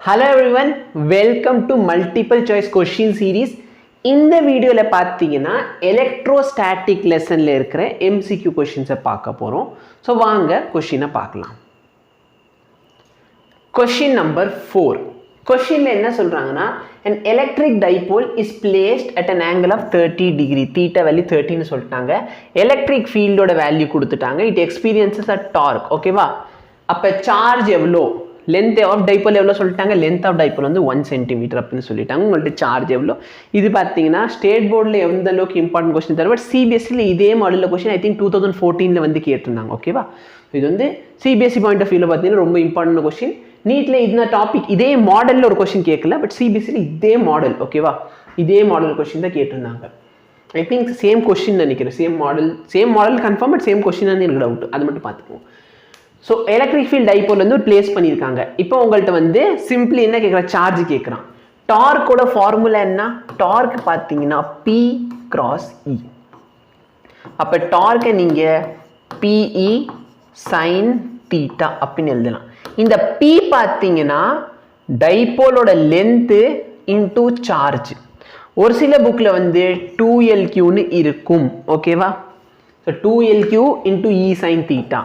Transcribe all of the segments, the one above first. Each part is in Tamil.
Hello everyone, welcome to multiple choice question series. இந்த வீடியோல பாத்தீங்கன்னா electrostatic lessonல இருக்கிற MCQ questions பார்க்க போறோம். சோ வாங்க क्वेश्चन பார்க்கலாம். Question number 4. Questionல என்ன சொல்றாங்கன்னா an electric dipole is placed at an angle of 30 degree. Theta value 30 னு சொல்லிட்டாங்க. Electric field ஓட வேல்யூ கொடுத்துட்டாங்க. It experiences a torque. ஓகேவா? அப்ப சார்ஜ் எவ்வளவு? length of dipole எவ்வளவு சொல்லிட்டாங்க? length of dipole வந்து 1 cm அப்படினு சொல்லிட்டாங்க. உங்கள்ட்ட சார்ஜ் எவ்வளவு? இது பாத்தீங்கன்னா ஸ்டேட் போர்ட்ல எந்த அளவுக்கு இம்பார்ட்டன்ட் क्वेश्चन தர பட் சிபிஎஸ்சி ல இதே மாடல்ல क्वेश्चन ஐ திங்க் 2014 ல வந்து கேட்டிருந்தாங்க. ஓகேவா? இது வந்து சிபிஎஸ்சி பாயிண்ட் ஆஃப் வியூல பாத்தீங்கன்னா ரொம்ப இம்பார்ட்டன்ட் क्वेश्चन. நீட்ல இந்த டாபிக் இதே மாடல்ல ஒரு क्वेश्चन கேட்கல பட் சிபிஎஸ்சி ல இதே மாடல் ஓகேவா? இதே மாடல் क्वेश्चन தான் கேட்டிருந்தாங்க. ஐ திங்க் சேம் क्वेश्चन நினைக்கிறேன். Same model confirm but same question தான் எனக்கு டவுட். அது மட்டும் பாத்துக்கோங்க. So electric field dipole வந்து ஒரு பிளேஸ் பண்ணிருக்காங்க. இப்போ உங்கள்ட்ட வந்து சிம்பிளி என்ன கேக்குறா? சார்ஜ் கேக்குறான். டார்க் ஓட ஃபார்முலா என்ன? டார்க் பாத்தீங்கன்னா P cross E. அப்ப டார்க்கை நீங்க PE sin theta அப்படினு எழுதலாம். இந்த P பாத்தீங்கன்னா டைபோலோட லெந்த் இன்டு சார்ஜ். ஒரு சில புக்ல வந்து 2LQ னு இருக்கும். ஓகேவா? So 2LQ into E sin theta.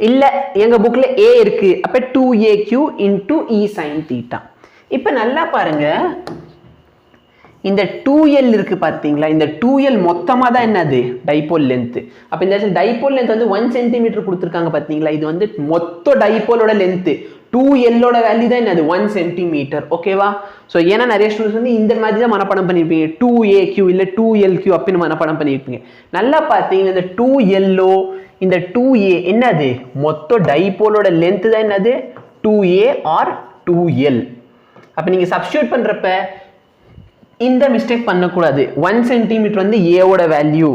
இல்ல எங்க புக்ல A இருக்கு. அப்ப 2AQ into E sin theta. இப்ப நல்லா பாருங்க. இந்த 2L இருக்கு பாத்தீங்களா? இந்த 2L மொத்தமா தான் என்னது? Dipole length. அப்ப இந்த டைபோல் லெந்த் வந்து 1 cm கொடுத்திருக்காங்க பாத்தீங்களா? இது வந்து மொத்த டைபோலோட லெந்த். 2L ஓட வேல்யூ தான் என்னது? 1 cm. ஓகேவா? சோ ஏனா நிறைய ஸ்டூடண்ட்ஸ் வந்து இந்த மாதிரி தான் மனப்பாடம் பண்ணிருப்பீங்க. 2AQ இல்ல 2LQ அப்படினு மனப்பாடம் பண்ணிருப்பீங்க. நல்லா பாத்தீங்கன்னா இந்த 2L இந்த 2A என்னது? மொத்த டைபோலோட லெந்த் தான் என்னது? 2A or 2L. அப்ப நீங்க சப்ஸ்டிட்யூட் பண்றப்ப இந்த மிஸ்டேக் பண்ண கூடாது. 1 cm வந்து A ஓட வேல்யூ.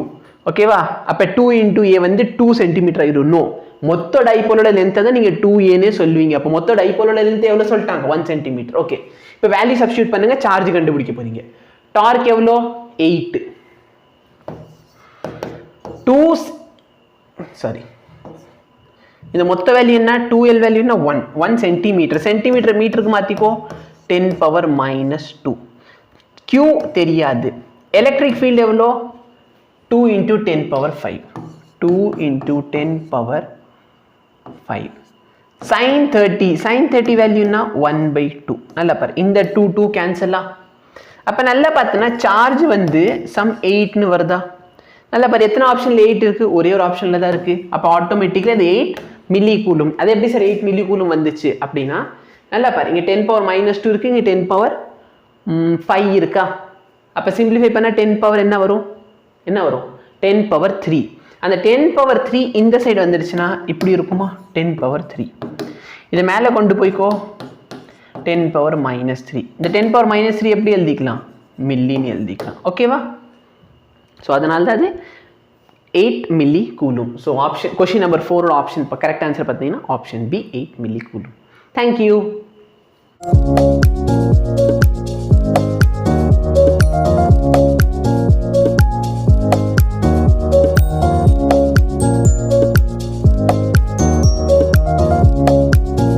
ஓகேவா? அப்ப 2 into A வந்து 2 cm ஆயிடும். நோ. மொத்த டைபோலோட லெந்த் தான் நீங்க 2A னே சொல்வீங்க. அப்ப மொத்த டைபோலோட லெந்த் எவ்வளவு சொல்லிட்டாங்க? 1 cm. ஓகே. இப்ப வேல்யூ சப்ஸ்டிட்யூட் பண்ணுங்க. சார்ஜ் கண்டுபிடிக்க போறீங்க. டார்க் எவ்வளவு? 8. இந்த மொத்த வேல்யூ என்ன? 2L வேல்யூ என்ன? 1 cm. சென்டிமீட்டர் மீட்டருக்கு மாத்திக்கோ. 10 power minus 2. Q தெரியாது. எலக்ட்ரிக் ஃபீல்ட் எவ்வளோ? 2 into 10 power 5. 2 into 10 power 5. sin 30 வேல்யூனா 1/2. நல்லா பாரு. இந்த 2 கேன்சலா? அப்ப நல்லா பார்த்தனா சார்ஜ் வந்து சம் 8 னு வருதா? நல்லா பாரு. எத்தனை ஆப்ஷன்ல 8 இருக்கு? ஒரே ஒரு ஆப்ஷன்ல தான் இருக்கு. அப்ப ஆட்டோமேட்டிக்கலி அது 8 மில்லி கூலும். அது எப்படி சார் 8 மில்லி கூலும் வந்துச்சு அப்படினா? நல்லா பாரு. இங்க 10 power minus 2 இருக்கு. இங்க 10 power 5 இருக்கா? அப்ப சிம்பிளிஃபை பண்ணா 10 பவர் என்ன வரும்? 10 power 3. அந்த 10 power 3 இந்த சைடு வந்துருச்சுனா இப்படி இருக்குமா? 10 power 3. இத மேல கொண்டு போய்க்கோ. 10 power minus 3. இந்த 10 power minus 3 எப்படி எழுதிக்கலாம்? மில்லின்னு எழுதிக்கலாம். ஓகேவா? சோ அதனால தான் அது 8 milli coulomb. So option question number 4 ஓட ஆப்ஷன் கரெக்ட் ஆன்சர் பார்த்தீங்கன்னா option B 8 milli coulomb. Thank you.